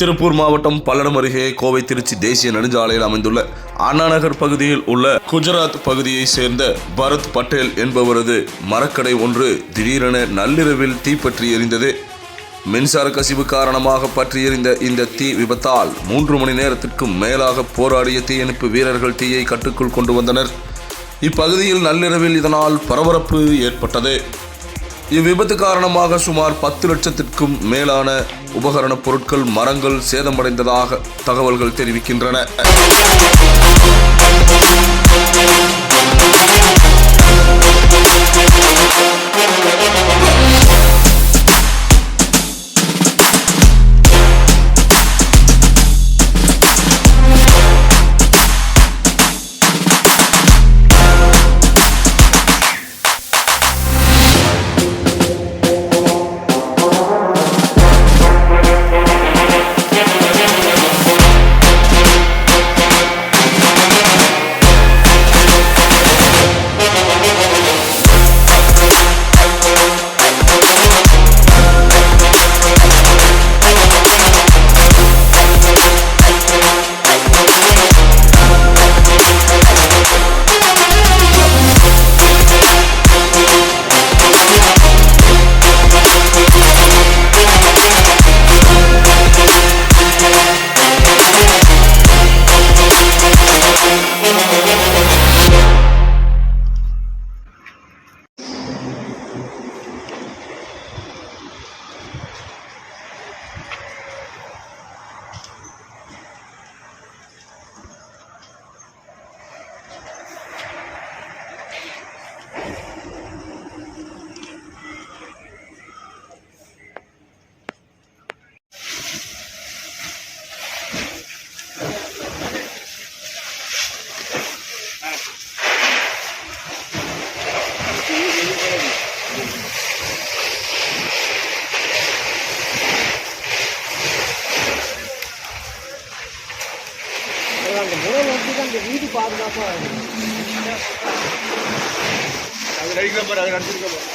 திருப்பூர் மாவட்டம் பல்லடம் அருகே கோவை திருச்சி தேசிய நெடுஞ்சாலையில் அமைந்துள்ள அண்ணா நகர் பகுதியில் உள்ள குஜராத் பகுதியை சேர்ந்த பரத் பட்டேல் என்பவரது மரக்கடை ஒன்று திடீரென நள்ளிரவில் தீப்பற்றி எரிந்தது. மின்சார கசிவு காரணமாக பற்றி எரிந்த இந்த தீ விபத்தால் 3 மணி நேரத்திற்கும் மேலாக போராடிய தீயணைப்பு வீரர்கள் தீயை கட்டுக்குள் கொண்டு வந்தனர். இப்பகுதியில் நள்ளிரவில் இதனால் பரபரப்பு ஏற்பட்டது. இவ்விபத்து காரணமாக சுமார் 10 லட்சத்திற்கும் மேலான உபகரணப் பொருட்கள், மரங்கள் சேதமடைந்ததாக தகவல்கள் தெரிவிக்கின்றன. அந்த முறை வந்து அந்த வீடு பாதுகாப்பாக அது அடிக்கிற பாரு, அது அடிச்சிருக்க பாரு.